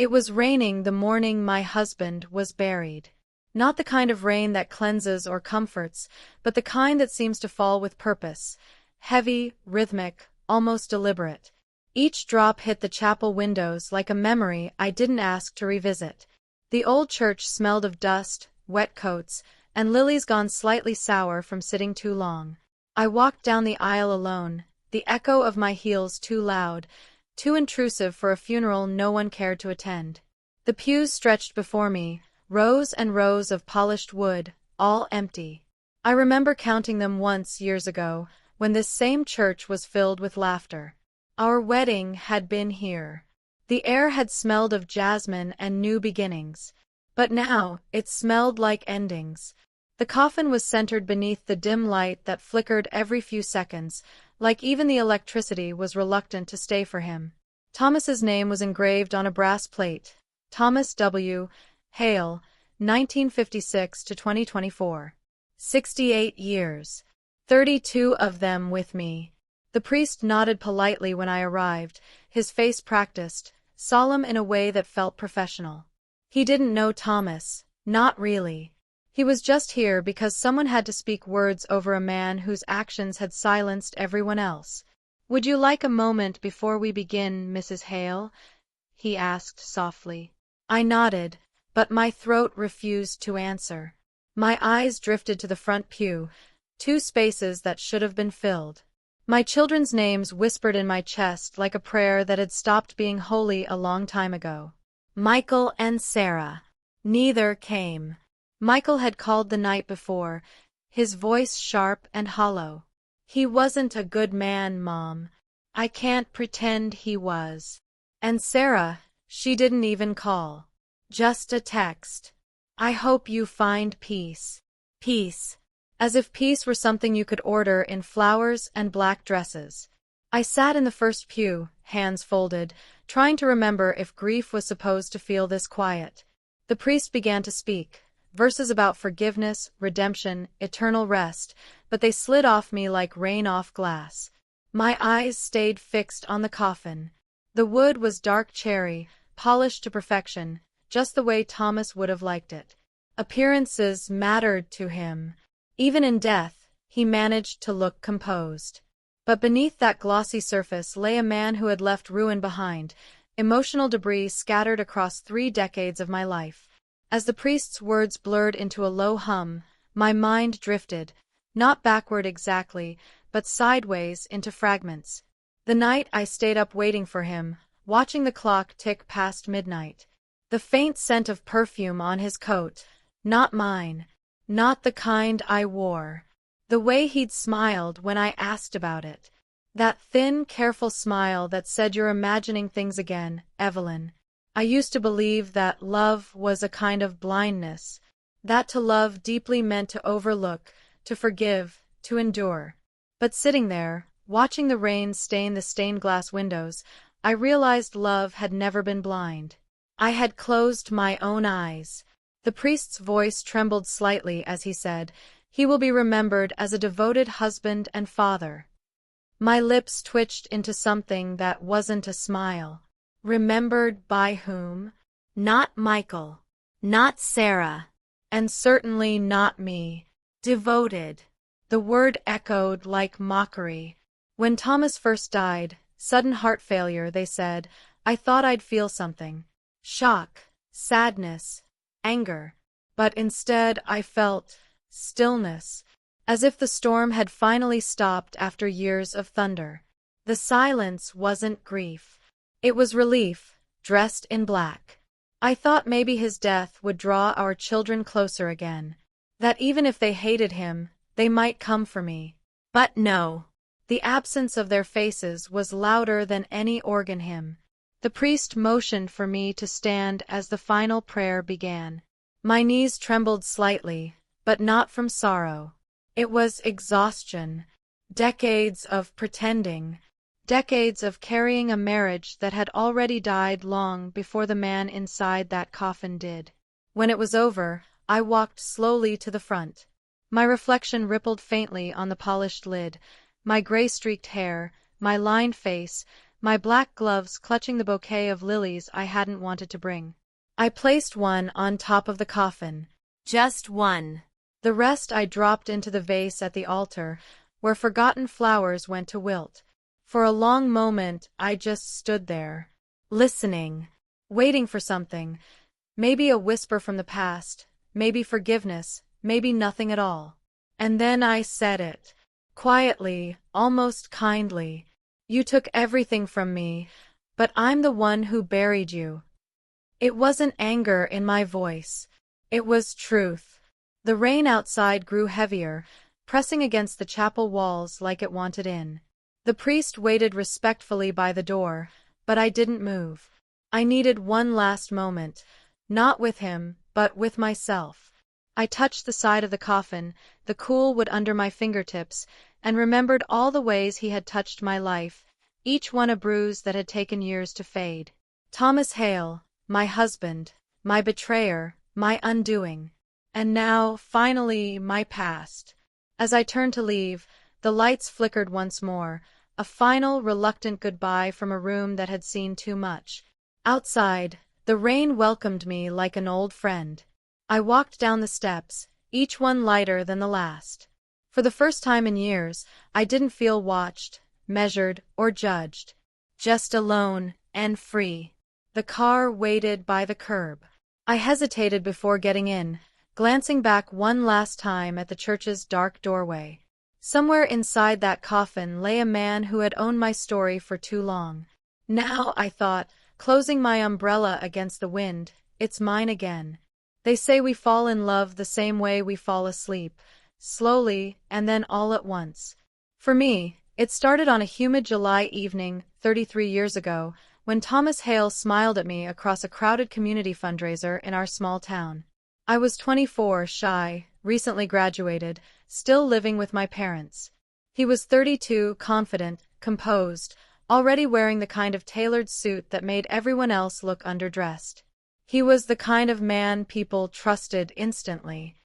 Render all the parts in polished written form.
It was raining the morning my husband was buried. Not the kind of rain that cleanses or comforts, but the kind that seems to fall with purpose. Heavy, rhythmic, almost deliberate. Each drop hit the chapel windows like a memory I didn't ask to revisit. The old church smelled of dust, wet coats, and lilies gone slightly sour from sitting too long. I walked down the aisle alone, the echo of my heels too loud, too intrusive for a funeral no one cared to attend. The pews stretched before me, rows and rows of polished wood, all empty. I remember counting them once years ago, when this same church was filled with laughter. Our wedding had been here. The air had smelled of jasmine and new beginnings. But now, it smelled like endings. The coffin was centered beneath the dim light that flickered every few seconds, like even the electricity was reluctant to stay for him. Thomas's name was engraved on a brass plate. Thomas W. Hale, 1956 to 2024. 68 years. 32 of them with me. The priest nodded politely when I arrived, his face practiced, solemn in a way that felt professional. He didn't know Thomas, not really. He was just here because someone had to speak words over a man whose actions had silenced everyone else. "Would you like a moment before we begin, Mrs. Hale?" he asked softly. I nodded, but my throat refused to answer. My eyes drifted to the front pew, two spaces that should have been filled. My children's names whispered in my chest like a prayer that had stopped being holy a long time ago. Michael and Sarah. Neither came. Michael had called the night before, his voice sharp and hollow. "He wasn't a good man, Mom. I can't pretend he was." And Sarah, she didn't even call. Just a text. "I hope you find peace." Peace. As if peace were something you could order in flowers and black dresses. I sat in the first pew, hands folded, trying to remember if grief was supposed to feel this quiet. The priest began to speak, verses about forgiveness, redemption, eternal rest, but they slid off me like rain off glass. My eyes stayed fixed on the coffin. The wood was dark cherry, polished to perfection, just the way Thomas would have liked it. Appearances mattered to him. Even in death, he managed to look composed. But beneath that glossy surface lay a man who had left ruin behind, emotional debris scattered across 3 decades of my life. As the priest's words blurred into a low hum, my mind drifted, not backward exactly, but sideways into fragments. The night I stayed up waiting for him, watching the clock tick past midnight. The faint scent of perfume on his coat, not mine. Not the kind I wore. The way he'd smiled when I asked about it. That thin, careful smile that said, "You're imagining things again, Evelyn." I used to believe that love was a kind of blindness, that to love deeply meant to overlook, to forgive, to endure. But sitting there, watching the rain stain the stained glass windows, I realized love had never been blind. I had closed my own eyes. The priest's voice trembled slightly as he said, "He will be remembered as a devoted husband and father." My lips twitched into something that wasn't a smile. Remembered by whom? Not Michael. Not Sarah. And certainly not me. Devoted. The word echoed like mockery. When Thomas first died, sudden heart failure, they said, I thought I'd feel something. Shock. Sadness. Anger. But instead I felt stillness, as if the storm had finally stopped after years of thunder. The silence wasn't grief. It was relief, dressed in black. I thought maybe his death would draw our children closer again, that even if they hated him, they might come for me. But no. The absence of their faces was louder than any organ hymn. The priest motioned for me to stand as the final prayer began. My knees trembled slightly, but not from sorrow. It was exhaustion. Decades of pretending. Decades of carrying a marriage that had already died long before the man inside that coffin did. When it was over, I walked slowly to the front. My reflection rippled faintly on the polished lid, my gray-streaked hair, my lined face, my black gloves clutching the bouquet of lilies I hadn't wanted to bring. I placed one on top of the coffin. Just one. The rest I dropped into the vase at the altar, where forgotten flowers went to wilt. For a long moment I just stood there, listening, waiting for something. Maybe a whisper from the past, maybe forgiveness, maybe nothing at all. And then I said it. Quietly, almost kindly. You took everything from me, but I'm the one who buried you. It wasn't anger in my voice. It was truth. The rain outside grew heavier, pressing against the chapel walls like it wanted in. The priest waited respectfully by the door, but I didn't move. I needed one last moment, not with him, but with myself. I touched the side of the coffin, the cool wood under my fingertips, and remembered all the ways he had touched my life, each one a bruise that had taken years to fade. Thomas Hale, my husband, my betrayer, my undoing. And now, finally, my past. As I turned to leave, the lights flickered once more, a final, reluctant goodbye from a room that had seen too much. Outside, the rain welcomed me like an old friend. I walked down the steps, each one lighter than the last. For the first time in years, I didn't feel watched, measured, or judged. Just alone and free. The car waited by the curb. I hesitated before getting in, glancing back one last time at the church's dark doorway. Somewhere inside that coffin lay a man who had owned my story for too long. Now, I thought, closing my umbrella against the wind, it's mine again. They say we fall in love the same way we fall asleep, slowly and then all at once. For me, it started on a humid July evening 33 years ago, when Thomas Hale smiled at me across a crowded community fundraiser in our small town. I was 24, shy, recently graduated, still living with my parents. He was 32, confident, composed, already wearing the kind of tailored suit that made everyone else look underdressed. He was the kind of man people trusted instantly.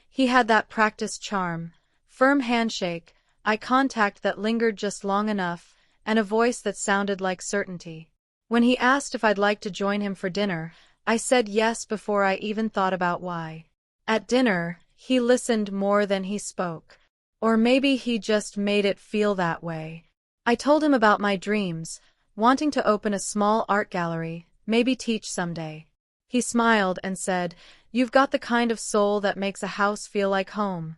He had that practiced charm, firm handshake, eye contact that lingered just long enough, and a voice that sounded like certainty. When he asked if I'd like to join him for dinner, I said yes before I even thought about why. At dinner, he listened more than he spoke. Or maybe he just made it feel that way. I told him about my dreams, wanting to open a small art gallery, maybe teach someday. He smiled and said, "You've got the kind of soul that makes a house feel like home."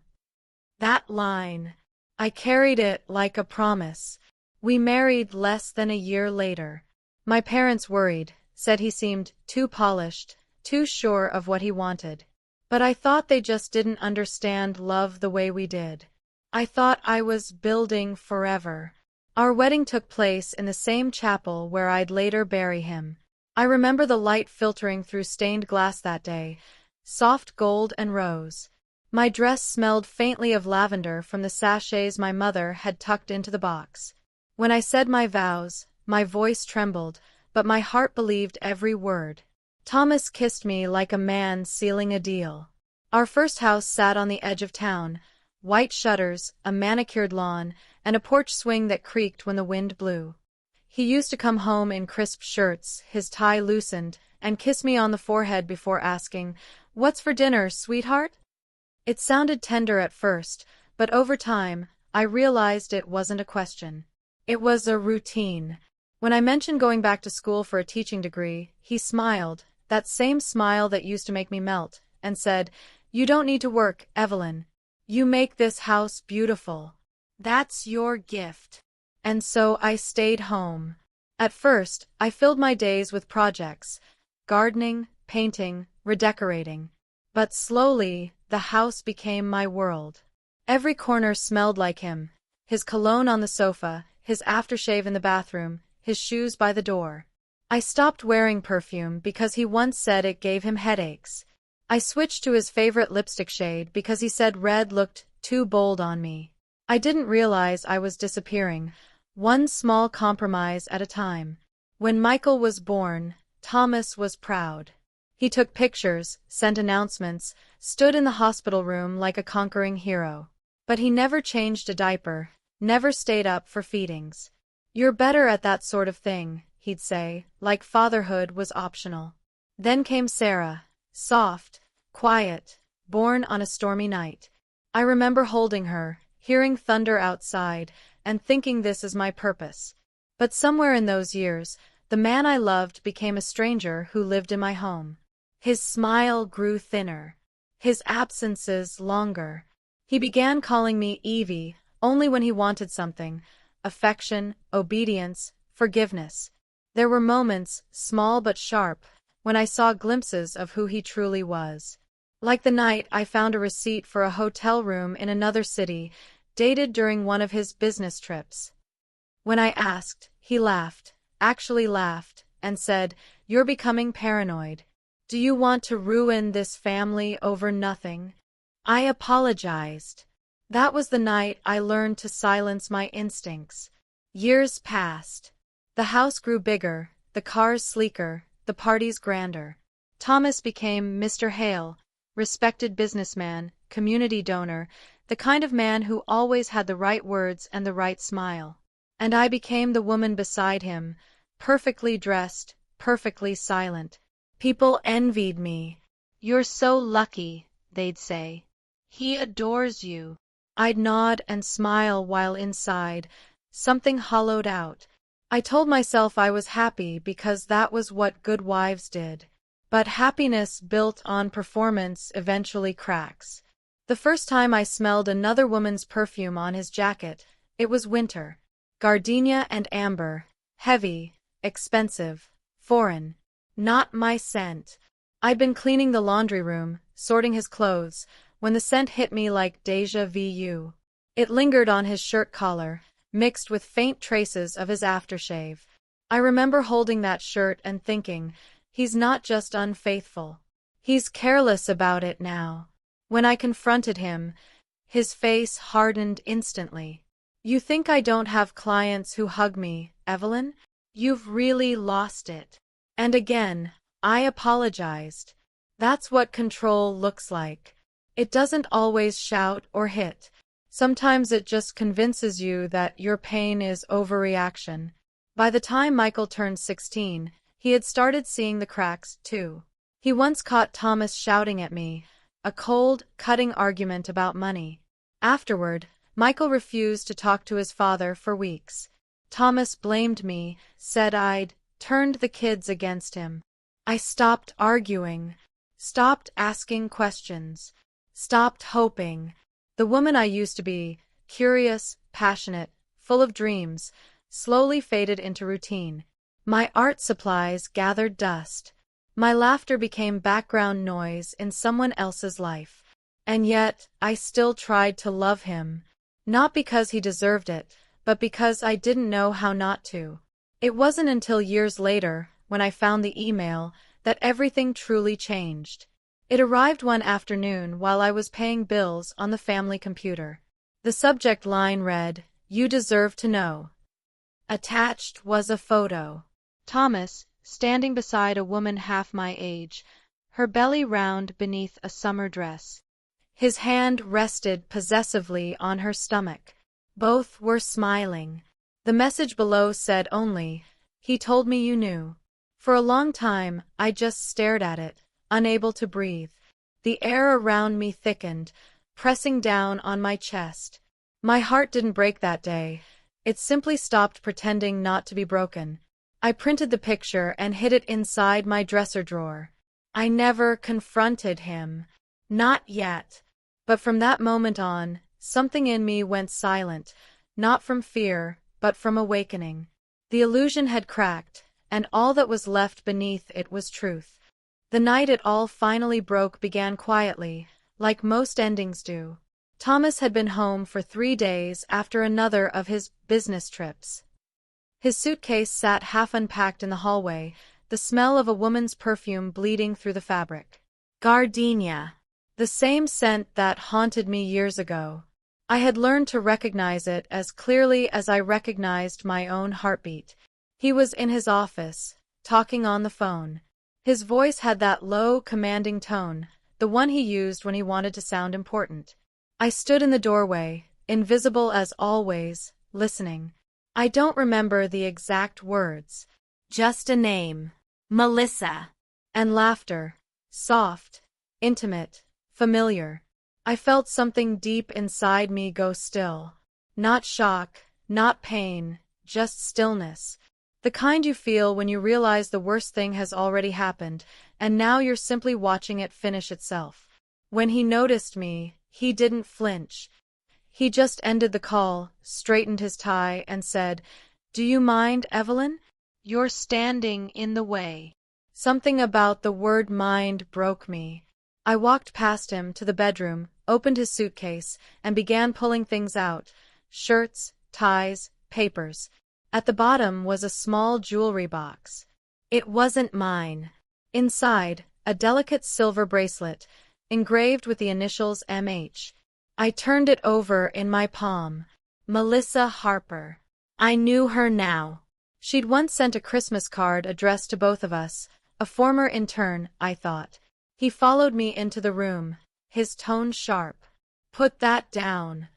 That line. I carried it like a promise. We married less than a year later. My parents worried, said he seemed too polished, too sure of what he wanted. But I thought they just didn't understand love the way we did. I thought I was building forever. Our wedding took place in the same chapel where I'd later bury him. I remember the light filtering through stained glass that day, soft gold and rose. My dress smelled faintly of lavender from the sachets my mother had tucked into the box. When I said my vows, my voice trembled, but my heart believed every word. Thomas kissed me like a man sealing a deal. Our first house sat on the edge of town, white shutters, a manicured lawn, and a porch swing that creaked when the wind blew. He used to come home in crisp shirts, his tie loosened, and kiss me on the forehead before asking, "What's for dinner, sweetheart?" It sounded tender at first, but over time, I realized it wasn't a question. It was a routine. When I mentioned going back to school for a teaching degree, he smiled, that same smile that used to make me melt, and said, "You don't need to work, Evelyn. You make this house beautiful. That's your gift." And so I stayed home. At first, I filled my days with projects, gardening, painting, redecorating. But slowly, the house became my world. Every corner smelled like him, his cologne on the sofa, his aftershave in the bathroom, his shoes by the door. I stopped wearing perfume because he once said it gave him headaches. I switched to his favorite lipstick shade because he said red looked too bold on me. I didn't realize I was disappearing, one small compromise at a time. When Michael was born, Thomas was proud. He took pictures, sent announcements, stood in the hospital room like a conquering hero. But he never changed a diaper, never stayed up for feedings. "You're better at that sort of thing," he'd say, like fatherhood was optional. Then came Sarah, soft, quiet, born on a stormy night. I remember holding her, hearing thunder outside, and thinking this is my purpose. But somewhere in those years, the man I loved became a stranger who lived in my home. His smile grew thinner. His absences longer. He began calling me Evie, only when he wanted something: affection, obedience, forgiveness. There were moments, small but sharp, when I saw glimpses of who he truly was. Like the night I found a receipt for a hotel room in another city, dated during one of his business trips. When I asked, he laughed, actually laughed, and said, "You're becoming paranoid. Do you want to ruin this family over nothing?" I apologized. That was the night I learned to silence my instincts. Years passed. The house grew bigger, the cars sleeker, the parties grander. Thomas became Mr. Hale, respected businessman, community donor, the kind of man who always had the right words and the right smile. And I became the woman beside him, perfectly dressed, perfectly silent. People envied me. "You're so lucky," they'd say. "He adores you." I'd nod and smile while inside, something hollowed out. I told myself I was happy because that was what good wives did. But happiness built on performance eventually cracks. The first time I smelled another woman's perfume on his jacket, it was winter. Gardenia and amber, heavy, expensive, foreign. Not my scent. I'd been cleaning the laundry room, sorting his clothes, when the scent hit me like déjà vu. It lingered on his shirt collar, mixed with faint traces of his aftershave. I remember holding that shirt and thinking, he's not just unfaithful. He's careless about it now. When I confronted him, his face hardened instantly. "You think I don't have clients who hug me, Evelyn? You've really lost it." And again, I apologized. That's what control looks like. It doesn't always shout or hit. Sometimes it just convinces you that your pain is overreaction. By the time Michael turned 16, he had started seeing the cracks, too. He once caught Thomas shouting at me, a cold, cutting argument about money. Afterward, Michael refused to talk to his father for weeks. Thomas blamed me, said I'd turned the kids against him. I stopped arguing, stopped asking questions, stopped hoping. The woman I used to be, curious, passionate, full of dreams, slowly faded into routine. My art supplies gathered dust. My laughter became background noise in someone else's life. And yet, I still tried to love him. Not because he deserved it, but because I didn't know how not to. It wasn't until years later, when I found the email, that everything truly changed. It arrived one afternoon while I was paying bills on the family computer. The subject line read, "You deserve to know." Attached was a photo. Thomas, standing beside a woman half my age, her belly round beneath a summer dress. His hand rested possessively on her stomach. Both were smiling. The message below said only, "He told me you knew." For a long time, I just stared at it, unable to breathe. The air around me thickened, pressing down on my chest. My heart didn't break that day. It simply stopped pretending not to be broken. I printed the picture and hid it inside my dresser drawer. I never confronted him. Not yet. But from that moment on, something in me went silent, not from fear, but from awakening. The illusion had cracked, and all that was left beneath it was truth. The night it all finally broke began quietly, like most endings do. Thomas had been home for 3 days after another of his business trips. His suitcase sat half unpacked in the hallway, the smell of a woman's perfume bleeding through the fabric. Gardenia. The same scent that haunted me years ago. I had learned to recognize it as clearly as I recognized my own heartbeat. He was in his office, talking on the phone. His voice had that low, commanding tone, the one he used when he wanted to sound important. I stood in the doorway, invisible as always, listening. I don't remember the exact words. Just a name. Melissa. And laughter. Soft. Intimate. Familiar. I felt something deep inside me go still. Not shock, not pain, just stillness. The kind you feel when you realize the worst thing has already happened, and now you're simply watching it finish itself. When he noticed me, he didn't flinch. He just ended the call, straightened his tie, and said, "Do you mind, Evelyn? You're standing in the way." Something about the word mind broke me. I walked past him to the bedroom, opened his suitcase, and began pulling things out. Shirts, ties, papers. At the bottom was a small jewelry box. It wasn't mine. Inside, a delicate silver bracelet, engraved with the initials MH. I turned it over in my palm. Melissa Harper. I knew her now. She'd once sent a Christmas card addressed to both of us. A former intern, I thought. He followed me into the room, his tone sharp. "Put that down."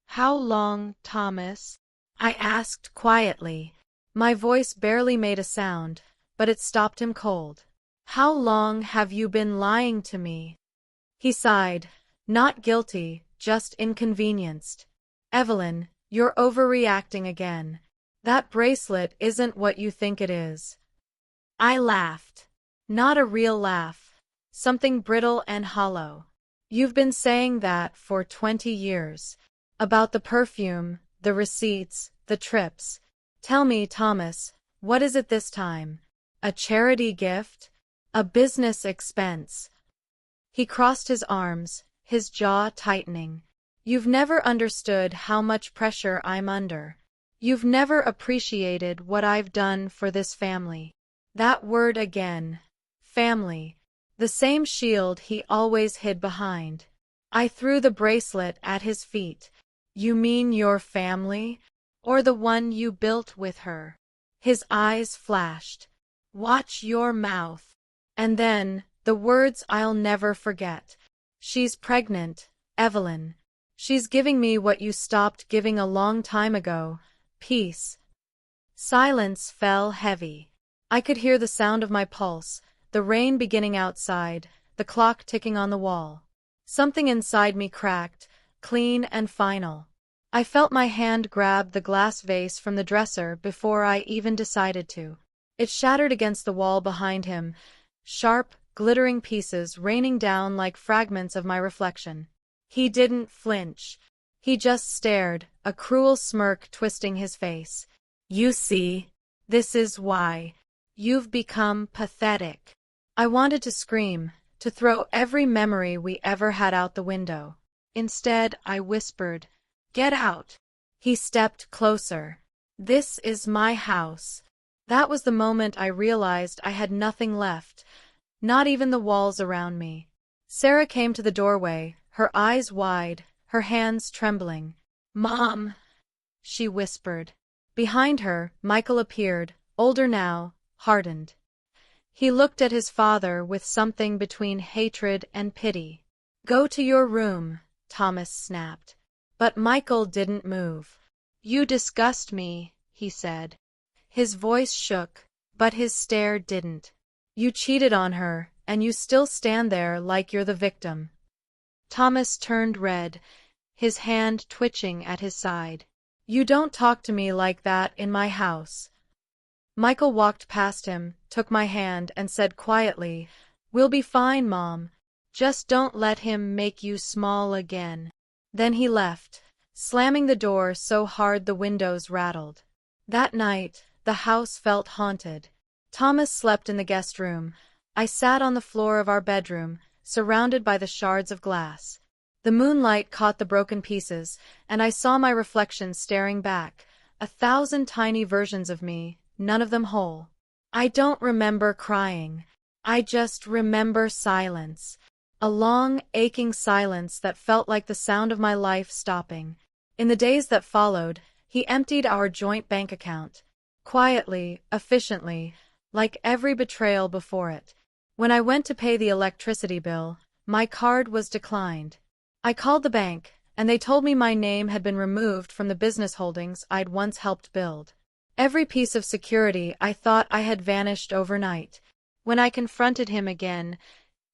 "How long, Thomas?" I asked quietly. My voice barely made a sound, but it stopped him cold. "How long have you been lying to me?" He sighed. Not guilty, just inconvenienced. "Evelyn, you're overreacting again. That bracelet isn't what you think it is." I laughed. Not a real laugh. Something brittle and hollow. "You've been saying that for 20 years. About the perfume, the receipts, the trips. Tell me, Thomas, what is it this time? A charity gift? A business expense?" He crossed his arms, his jaw tightening. "You've never understood how much pressure I'm under. You've never appreciated what I've done for this family." That word again. Family. The same shield he always hid behind. I threw the bracelet at his feet. "You mean your family? Or the one you built with her?" His eyes flashed. "Watch your mouth." And then, the words I'll never forget. "She's pregnant, Evelyn. She's giving me what you stopped giving a long time ago. Peace." Silence fell heavy. I could hear the sound of my pulse, the rain beginning outside, the clock ticking on the wall. Something inside me cracked, clean and final. I felt my hand grab the glass vase from the dresser before I even decided to. It shattered against the wall behind him, sharp, glittering pieces raining down like fragments of my reflection. He didn't flinch. He just stared, a cruel smirk twisting his face. "You see, this is why. You've become pathetic." I wanted to scream, to throw every memory we ever had out the window. Instead, I whispered, "Get out." He stepped closer. "This is my house." That was the moment I realized I had nothing left, not even the walls around me. Sarah came to the doorway, her eyes wide, her hands trembling. "Mom," she whispered. Behind her, Michael appeared, older now, hardened. He looked at his father with something between hatred and pity. "Go to your room," Thomas snapped. But Michael didn't move. "You disgust me," he said. His voice shook, but his stare didn't. "You cheated on her, and you still stand there like you're the victim." Thomas turned red, his hand twitching at his side. "You don't talk to me like that in my house." Michael walked past him, took my hand, and said quietly, "We'll be fine, Mom. Just don't let him make you small again." Then he left, slamming the door so hard the windows rattled. That night, the house felt haunted. Thomas slept in the guest room. I sat on the floor of our bedroom, surrounded by the shards of glass. The moonlight caught the broken pieces, and I saw my reflection staring back, 1,000 tiny versions of me, none of them whole. I don't remember crying. I just remember silence. A long, aching silence that felt like the sound of my life stopping. In the days that followed, he emptied our joint bank account. Quietly, efficiently, like every betrayal before it. When I went to pay the electricity bill, my card was declined. I called the bank, and they told me my name had been removed from the business holdings I'd once helped build. Every piece of security I thought I had vanished overnight. When I confronted him again,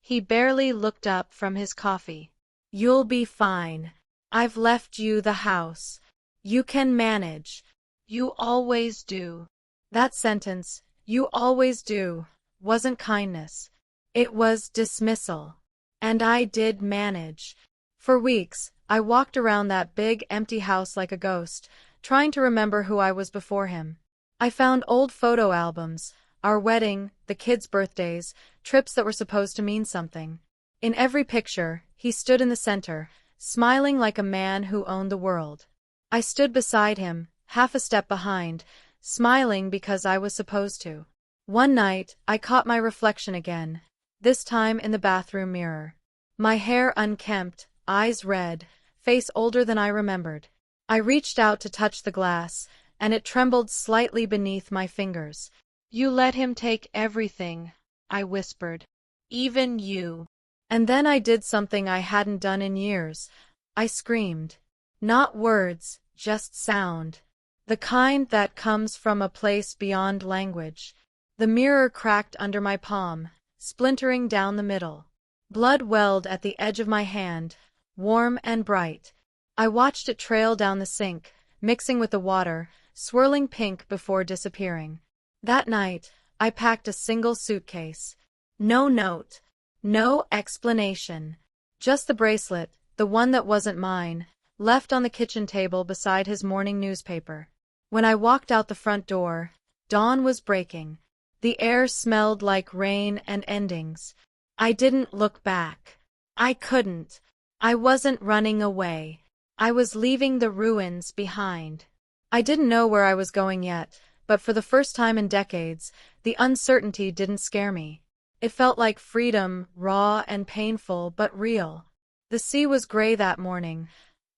he barely looked up from his coffee. "You'll be fine. I've left you the house. You can manage. You always do." That sentence, "you always do," wasn't kindness. It was dismissal. And I did manage. For weeks, I walked around that big, empty house like a ghost, trying to remember who I was before him. I found old photo albums, our wedding, the kids' birthdays, trips that were supposed to mean something. In every picture, he stood in the center, smiling like a man who owned the world. I stood beside him, half a step behind, smiling because I was supposed to. One night, I caught my reflection again, this time in the bathroom mirror. My hair unkempt, eyes red, face older than I remembered. I reached out to touch the glass, and it trembled slightly beneath my fingers. "You let him take everything," I whispered. "Even you." And then I did something I hadn't done in years. I screamed. Not words, just sound. The kind that comes from a place beyond language. The mirror cracked under my palm, splintering down the middle. Blood welled at the edge of my hand, warm and bright. I watched it trail down the sink, mixing with the water, swirling pink before disappearing. That night, I packed a single suitcase. No note. No explanation. Just the bracelet, the one that wasn't mine, left on the kitchen table beside his morning newspaper. When I walked out the front door, dawn was breaking. The air smelled like rain and endings. I didn't look back. I couldn't. I wasn't running away. I was leaving the ruins behind. I didn't know where I was going yet, but for the first time in decades, the uncertainty didn't scare me. It felt like freedom, raw and painful, but real. The sea was gray that morning,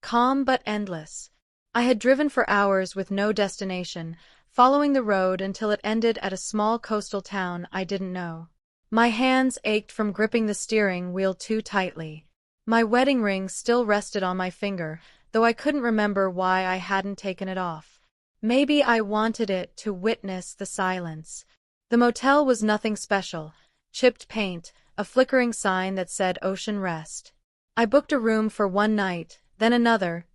calm but endless. I had driven for hours with no destination, following the road until it ended at a small coastal town I didn't know. My hands ached from gripping the steering wheel too tightly. My wedding ring still rested on my finger, though I couldn't remember why I hadn't taken it off. Maybe I wanted it to witness the silence. The motel was nothing special. Chipped paint, a flickering sign that said Ocean Rest. I booked a room for one night, then another,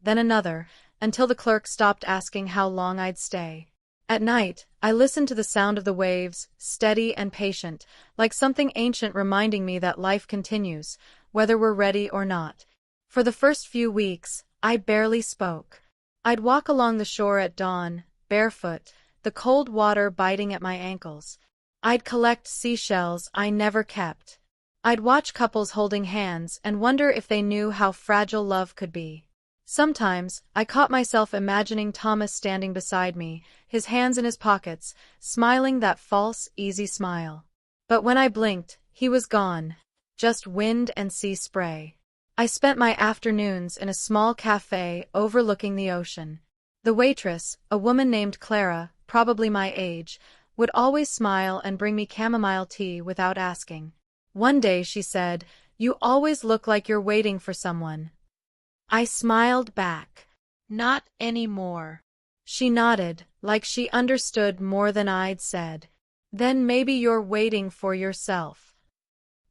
until the clerk stopped asking how long I'd stay. At night, I listened to the sound of the waves, steady and patient, like something ancient reminding me that life continues, whether we're ready or not. For the first few weeks, I barely spoke. I'd walk along the shore at dawn, barefoot, the cold water biting at my ankles. I'd collect seashells I never kept. I'd watch couples holding hands and wonder if they knew how fragile love could be. Sometimes, I caught myself imagining Thomas standing beside me, his hands in his pockets, smiling that false, easy smile. But when I blinked, he was gone. Just wind and sea spray. I spent my afternoons in a small cafe overlooking the ocean. The waitress, a woman named Clara, probably my age, would always smile and bring me chamomile tea without asking. One day she said, "You always look like you're waiting for someone." I smiled back. "Not anymore." She nodded, like she understood more than I'd said. "Then maybe you're waiting for yourself."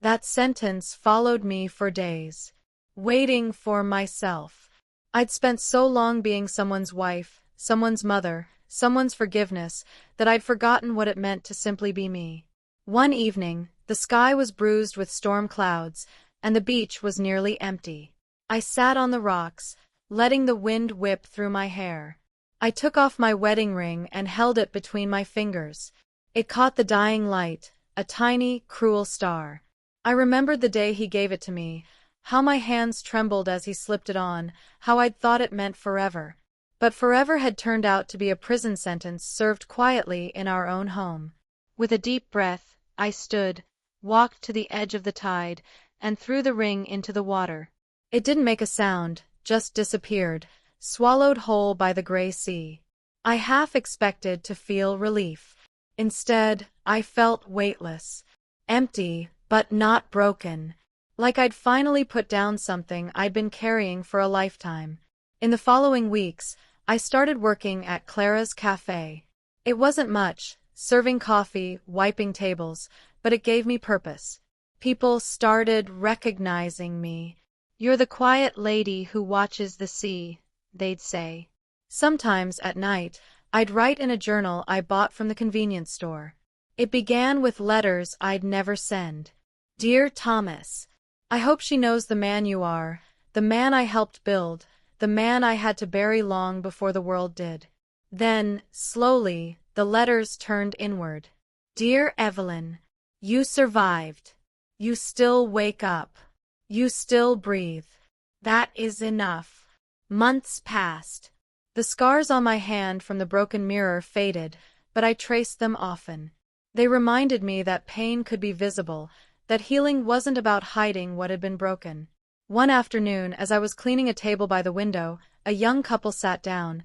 That sentence followed me for days. Waiting for myself. I'd spent so long being someone's wife, someone's mother, someone's forgiveness, that I'd forgotten what it meant to simply be me. One evening, the sky was bruised with storm clouds, and the beach was nearly empty. I sat on the rocks, letting the wind whip through my hair. I took off my wedding ring and held it between my fingers. It caught the dying light, a tiny, cruel star. I remembered the day he gave it to me, how my hands trembled as he slipped it on, how I'd thought it meant forever. But forever had turned out to be a prison sentence served quietly in our own home. With a deep breath, I stood, walked to the edge of the tide, and threw the ring into the water. It didn't make a sound, just disappeared, swallowed whole by the gray sea. I half expected to feel relief. Instead, I felt weightless. Empty, but not broken. Like I'd finally put down something I'd been carrying for a lifetime. In the following weeks, I started working at Clara's cafe. It wasn't much, serving coffee, wiping tables, but it gave me purpose. People started recognizing me. "You're the quiet lady who watches the sea," they'd say. Sometimes, at night, I'd write in a journal I bought from the convenience store. It began with letters I'd never send. "Dear Thomas, I hope she knows the man you are, the man I helped build, the man I had to bury long before the world did." Then, slowly, the letters turned inward. "Dear Evelyn, you survived. You still wake up. You still breathe. That is enough." Months passed. The scars on my hand from the broken mirror faded, but I traced them often. They reminded me that pain could be visible, that healing wasn't about hiding what had been broken. One afternoon, as I was cleaning a table by the window, a young couple sat down,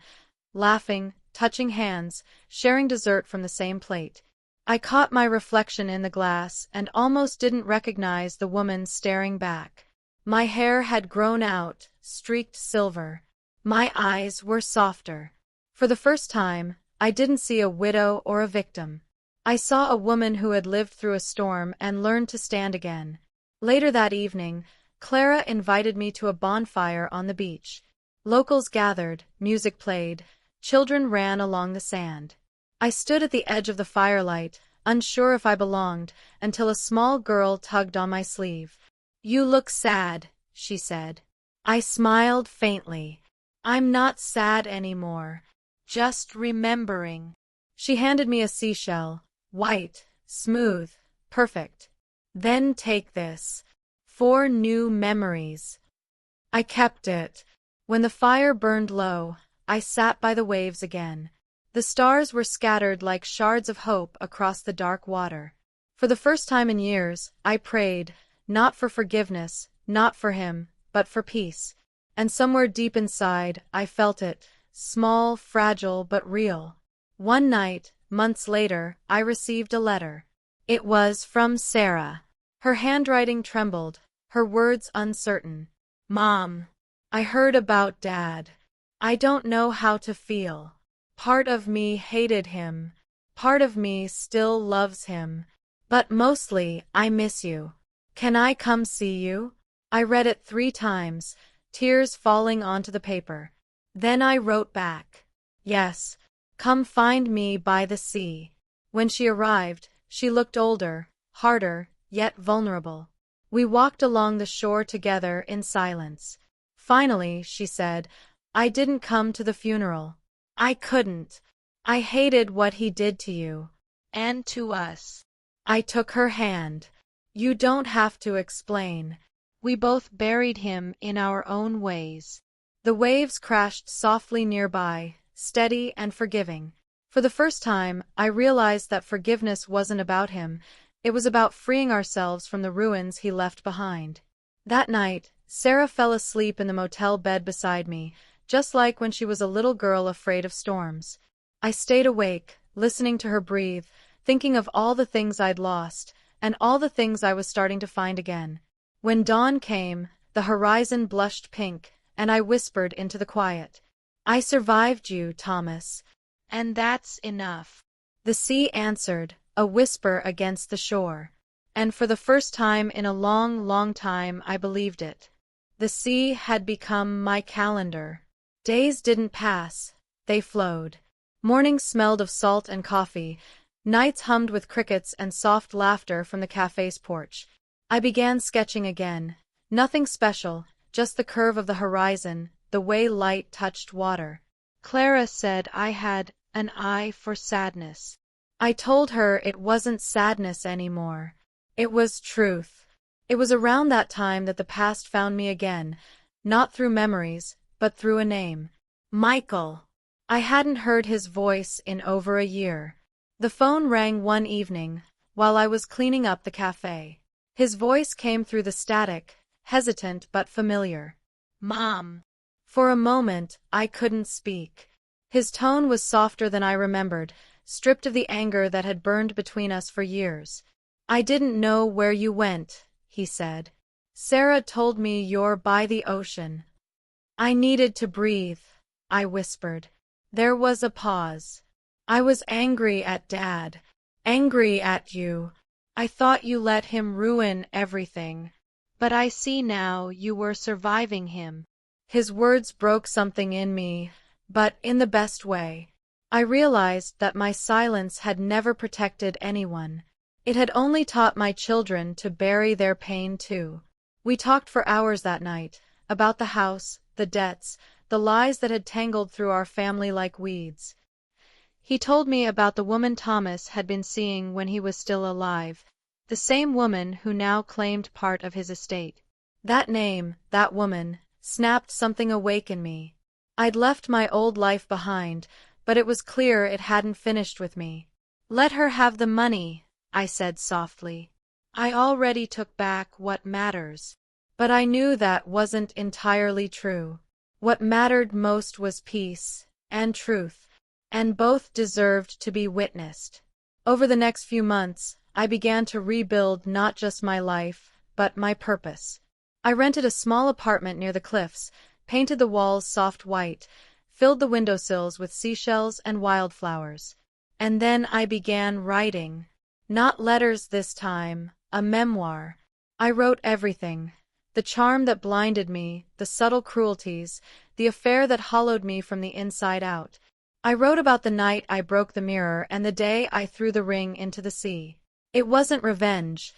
laughing, touching hands, sharing dessert from the same plate. I caught my reflection in the glass and almost didn't recognize the woman staring back. My hair had grown out, streaked silver. My eyes were softer. For the first time, I didn't see a widow or a victim. I saw a woman who had lived through a storm and learned to stand again. Later that evening, Clara invited me to a bonfire on the beach. Locals gathered, music played, children ran along the sand. I stood at the edge of the firelight, unsure if I belonged, until a small girl tugged on my sleeve. "You look sad," she said. I smiled faintly. "I'm not sad anymore. Just remembering." She handed me a seashell. White, smooth, perfect. "Then take this. 4 new memories." I kept it. When the fire burned low, I sat by the waves again. The stars were scattered like shards of hope across the dark water. For the first time in years, I prayed, not for forgiveness, not for him, but for peace. And somewhere deep inside, I felt it, small, fragile, but real. One night, months later, I received a letter. It was from Sarah. Her handwriting trembled, her words uncertain. "Mom, I heard about Dad. I don't know how to feel. Part of me hated him. Part of me still loves him. But mostly, I miss you. Can I come see you?" I read it 3 times, tears falling onto the paper. Then I wrote back. "Yes, come find me by the sea." When she arrived, she looked older, harder, yet vulnerable. We walked along the shore together in silence. Finally, she said, "I didn't come to the funeral. I couldn't. I hated what he did to you. And to us." I took her hand. "You don't have to explain. We both buried him in our own ways." The waves crashed softly nearby, steady and forgiving. For the first time, I realized that forgiveness wasn't about him. It was about freeing ourselves from the ruins he left behind. That night, Sarah fell asleep in the motel bed beside me, just like when she was a little girl afraid of storms. I stayed awake, listening to her breathe, thinking of all the things I'd lost, and all the things I was starting to find again. When dawn came, the horizon blushed pink, and I whispered into the quiet, "I survived you, Thomas. And that's enough." The sea answered, a whisper against the shore. And for the first time in a long, long time, I believed it. The sea had become my calendar. Days didn't pass, they flowed. Mornings smelled of salt and coffee. Nights hummed with crickets and soft laughter from the cafe's porch. I began sketching again. Nothing special, just the curve of the horizon, the way light touched water. Clara said I had an eye for sadness. I told her it wasn't sadness anymore. It was truth. It was around that time that the past found me again, not through memories, but through a name. Michael. I hadn't heard his voice in over a year. The phone rang one evening, while I was cleaning up the cafe. His voice came through the static, hesitant but familiar. "Mom." For a moment, I couldn't speak. His tone was softer than I remembered, stripped of the anger that had burned between us for years. "I didn't know where you went," he said. Sarah told me you're by the ocean. I needed to breathe, I whispered. There was a pause. I was angry at Dad. Angry at you. I thought you let him ruin everything. But I see now you were surviving him. His words broke something in me, but in the best way. I realized that my silence had never protected anyone. It had only taught my children to bury their pain too. We talked for hours that night, about the house, the debts, the lies that had tangled through our family like weeds. He told me about the woman Thomas had been seeing when he was still alive, the same woman who now claimed part of his estate. That name, that woman, snapped something awake in me. I'd left my old life behind, but it was clear it hadn't finished with me. Let her have the money, I said softly. I already took back what matters. But I knew that wasn't entirely true. What mattered most was peace and truth, and both deserved to be witnessed. Over the next few months, I began to rebuild not just my life, but my purpose. I rented a small apartment near the cliffs, painted the walls soft white, filled the windowsills with seashells and wildflowers. And then I began writing. Not letters this time, a memoir. I wrote everything. The charm that blinded me, the subtle cruelties, the affair that hollowed me from the inside out. I wrote about the night I broke the mirror and the day I threw the ring into the sea. It wasn't revenge.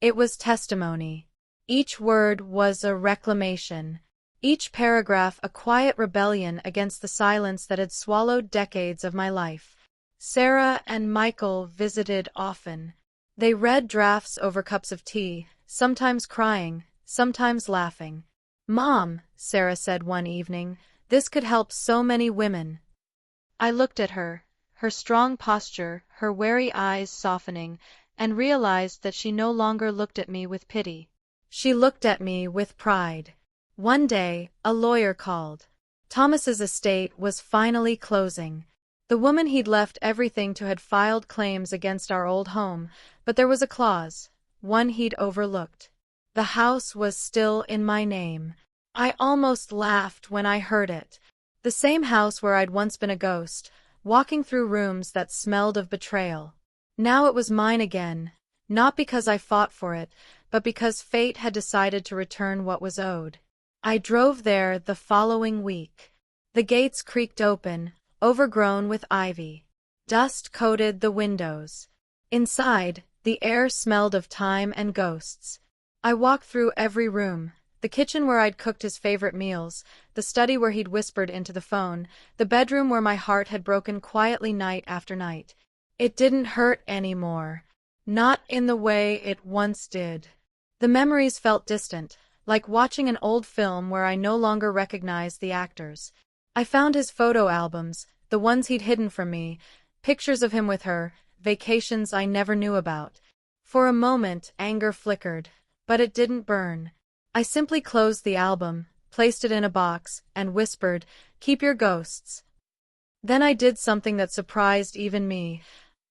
It was testimony. Each word was a reclamation. Each paragraph a quiet rebellion against the silence that had swallowed decades of my life. Sarah and Michael visited often. They read drafts over cups of tea, sometimes crying, sometimes laughing. "Mom," Sarah said one evening, "this could help so many women." I looked at her, her strong posture, her wary eyes softening, and realized that she no longer looked at me with pity. She looked at me with pride. One day, a lawyer called. Thomas's estate was finally closing. The woman he'd left everything to had filed claims against our old home, but there was a clause, one he'd overlooked. The house was still in my name. I almost laughed when I heard it. The same house where I'd once been a ghost, walking through rooms that smelled of betrayal. Now it was mine again, not because I fought for it, but because fate had decided to return what was owed. I drove there the following week. The gates creaked open, overgrown with ivy. Dust coated the windows. Inside, the air smelled of time and ghosts. I walked through every room. The kitchen where I'd cooked his favorite meals, the study where he'd whispered into the phone, the bedroom where my heart had broken quietly night after night. It didn't hurt anymore. Not in the way it once did. The memories felt distant, like watching an old film where I no longer recognized the actors. I found his photo albums, the ones he'd hidden from me, pictures of him with her, vacations I never knew about. For a moment, anger flickered, but it didn't burn. I simply closed the album, placed it in a box, and whispered, "Keep your ghosts." Then I did something that surprised even me.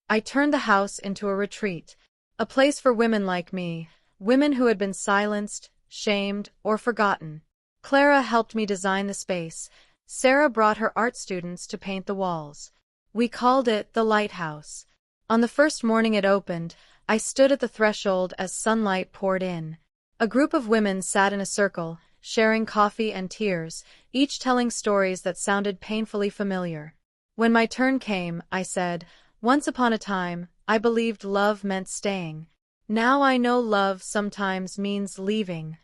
I turned the house into a retreat, a place for women like me, women who had been silenced, shamed, or forgotten. Clara helped me design the space. Sarah brought her art students to paint the walls. We called it the Lighthouse. On the first morning it opened, I stood at the threshold as sunlight poured in. A group of women sat in a circle, sharing coffee and tears, each telling stories that sounded painfully familiar. When my turn came, I said, "Once upon a time, I believed love meant staying. Now I know love sometimes means leaving."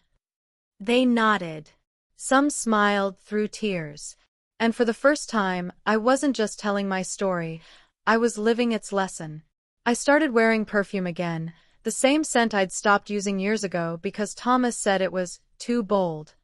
They nodded. Some smiled through tears. And for the first time, I wasn't just telling my story, I was living its lesson. I started wearing perfume again, the same scent I'd stopped using years ago because Thomas said it was too bold.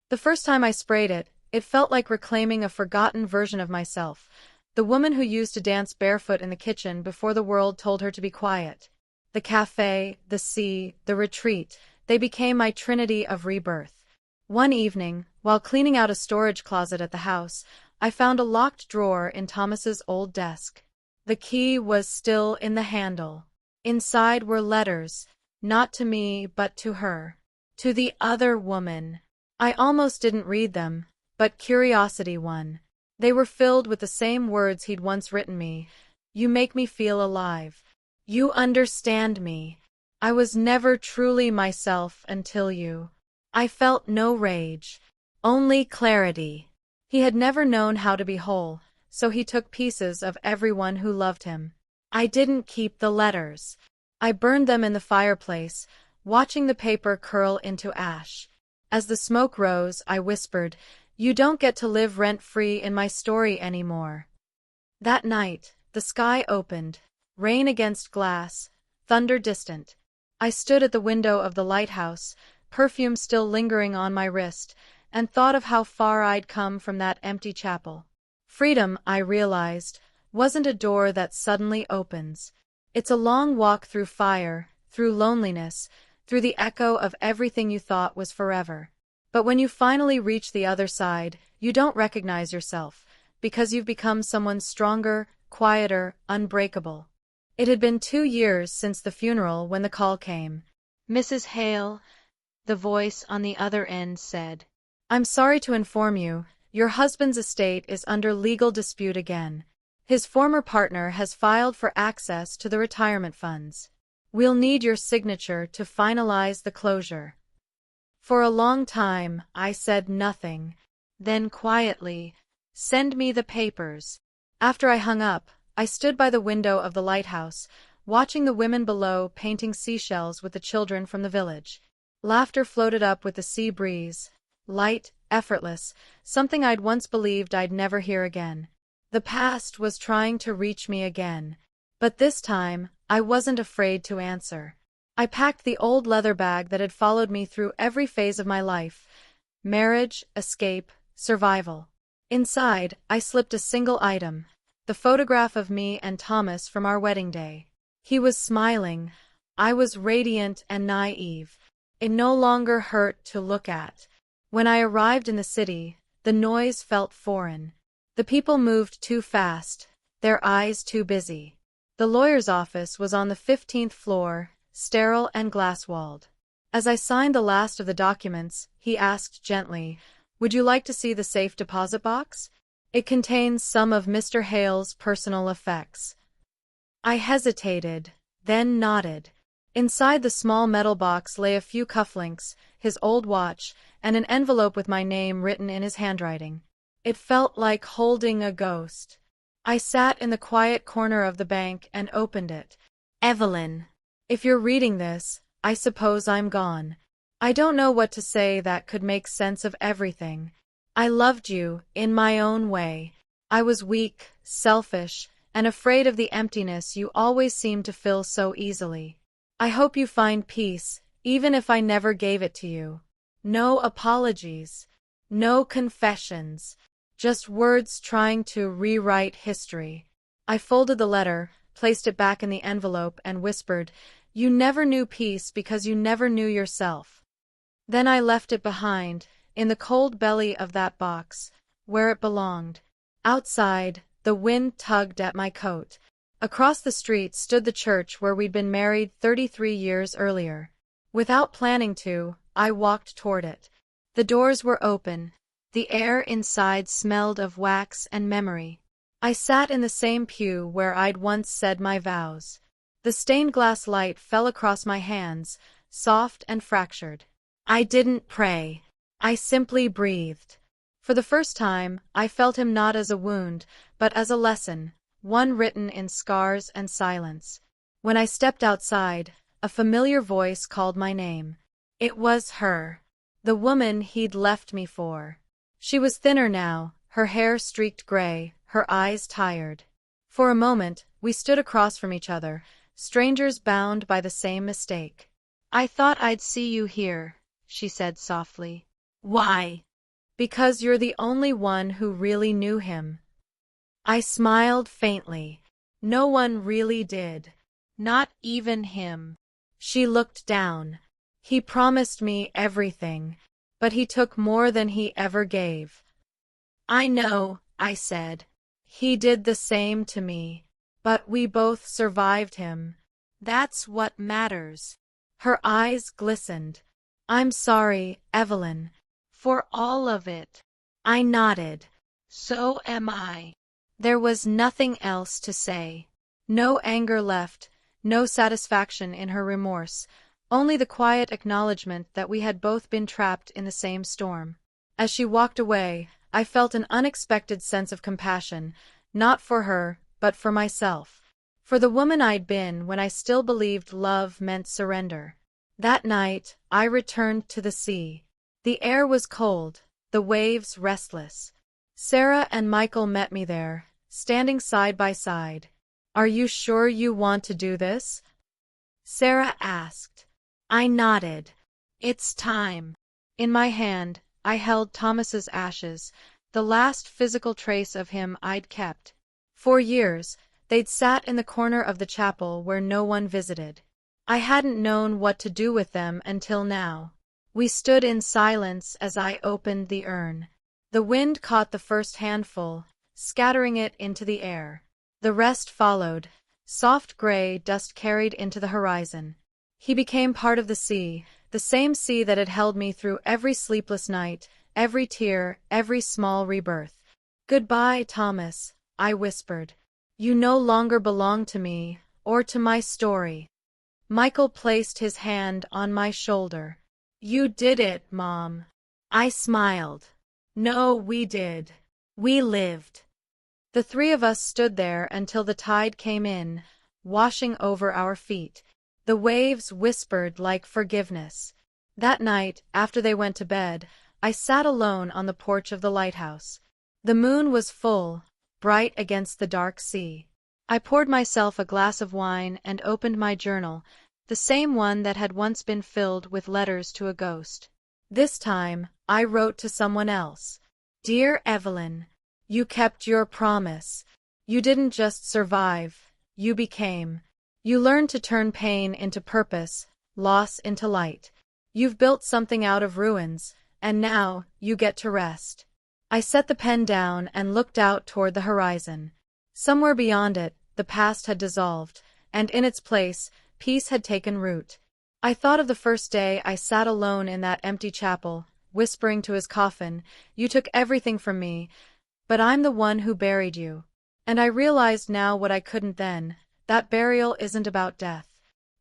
The first time I sprayed it, it felt like reclaiming a forgotten version of myself, the woman who used to dance barefoot in the kitchen before the world told her to be quiet. The cafe, the sea, the retreat, they became my trinity of rebirth. One evening, while cleaning out a storage closet at the house, I found a locked drawer in Thomas's old desk. The key was still in the handle. Inside were letters, not to me but to her. To the other woman. I almost didn't read them, but curiosity won. They were filled with the same words he'd once written me. You make me feel alive. You understand me. I was never truly myself until you. I felt no rage. Only clarity. He had never known how to be whole, so he took pieces of everyone who loved him. I didn't keep the letters. I burned them in the fireplace, watching the paper curl into ash. As the smoke rose, I whispered, "You don't get to live rent-free in my story anymore." That night, the sky opened, rain against glass, thunder distant. I stood at the window of the lighthouse, perfume still lingering on my wrist, and thought of how far I'd come from that empty chapel. Freedom, I realized, wasn't a door that suddenly opens. It's a long walk through fire, through loneliness, through the echo of everything you thought was forever. But when you finally reach the other side, you don't recognize yourself, because you've become someone stronger, quieter, unbreakable. It had been 2 years since the funeral when the call came. "Mrs. Hale," the voice on the other end said. "I'm sorry to inform you, your husband's estate is under legal dispute again. His former partner has filed for access to the retirement funds. We'll need your signature to finalize the closure." For a long time, I said nothing. Then quietly, "Send me the papers." After I hung up, I stood by the window of the lighthouse, watching the women below painting seashells with the children from the village. Laughter floated up with the sea breeze, light, effortless, something I'd once believed I'd never hear again. The past was trying to reach me again. But this time, I wasn't afraid to answer. I packed the old leather bag that had followed me through every phase of my life: marriage, escape, survival. Inside, I slipped a single item: the photograph of me and Thomas from our wedding day. He was smiling. I was radiant and naive. It no longer hurt to look at. When I arrived in the city, the noise felt foreign. The people moved too fast, their eyes too busy. The lawyer's office was on the 15th floor, sterile and glass-walled. As I signed the last of the documents, he asked gently, "Would you like to see the safe deposit box? It contains some of Mr. Hale's personal effects." I hesitated, then nodded. Inside the small metal box lay a few cufflinks, his old watch, and an envelope with my name written in his handwriting. It felt like holding a ghost. I sat in the quiet corner of the bank and opened it. "Evelyn, if you're reading this, I suppose I'm gone. I don't know what to say that could make sense of everything. I loved you, in my own way. I was weak, selfish, and afraid of the emptiness you always seemed to fill so easily. I hope you find peace, even if I never gave it to you. No apologies. No confessions. Just words trying to rewrite history." I folded the letter, placed it back in the envelope, and whispered, "You never knew peace because you never knew yourself." Then I left it behind, in the cold belly of that box, where it belonged. Outside, the wind tugged at my coat. Across the street stood the church where we'd been married 33 years earlier. Without planning to, I walked toward it. The doors were open. The air inside smelled of wax and memory. I sat in the same pew where I'd once said my vows. The stained glass light fell across my hands, soft and fractured. I didn't pray. I simply breathed. For the first time, I felt him not as a wound, but as a lesson, one written in scars and silence. When I stepped outside, a familiar voice called my name. It was her. The woman he'd left me for. She was thinner now, her hair streaked gray, her eyes tired. For a moment, we stood across from each other, strangers bound by the same mistake. "I thought I'd see you here," she said softly. "Why?" "Because you're the only one who really knew him." I smiled faintly. No one really did. Not even him. She looked down. "He promised me everything, but he took more than he ever gave." "I know," I said. "He did the same to me. But we both survived him. That's what matters." Her eyes glistened. I'm sorry, Evelyn. For all of it. I nodded. So am I. There was nothing else to say. No anger left, no satisfaction in her remorse, only the quiet acknowledgement that we had both been trapped in the same storm. As she walked away, I felt an unexpected sense of compassion, not for her, but for myself. For the woman I'd been when I still believed love meant surrender. That night, I returned to the sea. The air was cold, the waves restless. Sarah and Michael met me there, standing side by side. "Are you sure you want to do this?" Sarah asked. I nodded. It's time. In my hand, I held Thomas's ashes, the last physical trace of him I'd kept. For years, they'd sat in the corner of the chapel where no one visited. I hadn't known what to do with them until now. We stood in silence as I opened the urn. The wind caught the first handful, scattering it into the air. The rest followed, soft gray dust carried into the horizon. He became part of the same sea that had held me through every sleepless night, every tear, every small rebirth. "Goodbye, Thomas," I whispered. "You no longer belong to me, or to my story." Michael placed his hand on my shoulder. "You did it, Mom." I smiled. "No, we did. We lived." The three of us stood there until the tide came in, washing over our feet. The waves whispered like forgiveness. That night, after they went to bed, I sat alone on the porch of the lighthouse. The moon was full, bright against the dark sea. I poured myself a glass of wine and opened my journal, the same one that had once been filled with letters to a ghost. This time, I wrote to someone else. "Dear Evelyn, you kept your promise. You didn't just survive, you became. You learned to turn pain into purpose, loss into light. You've built something out of ruins, and now you get to rest." I set the pen down and looked out toward the horizon. Somewhere beyond it, the past had dissolved, and in its place, peace had taken root. I thought of the first day I sat alone in that empty chapel, whispering to his coffin, "You took everything from me, but I'm the one who buried you." And I realized now what I couldn't then, that burial isn't about death.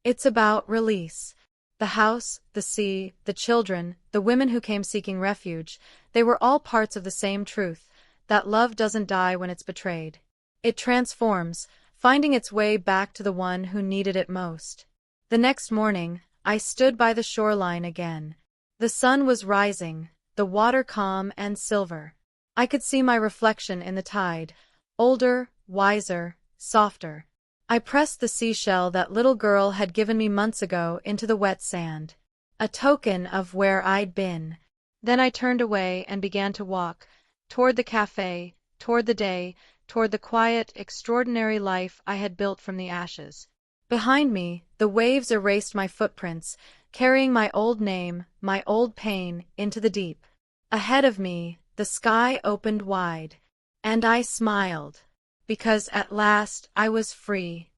It's about release. The house, the sea, the children, the women who came seeking refuge, they were all parts of the same truth, that love doesn't die when it's betrayed. It transforms, finding its way back to the one who needed it most. The next morning, I stood by the shoreline again. The sun was rising, the water calm and silver. I could see my reflection in the tide, older, wiser, softer. I pressed the seashell that little girl had given me months ago into the wet sand, a token of where I'd been. Then I turned away and began to walk, toward the cafe, toward the day, toward the quiet, extraordinary life I had built from the ashes. Behind me, the waves erased my footprints, carrying my old name, my old pain, into the deep. Ahead of me, the sky opened wide. And I smiled. Because at last I was free.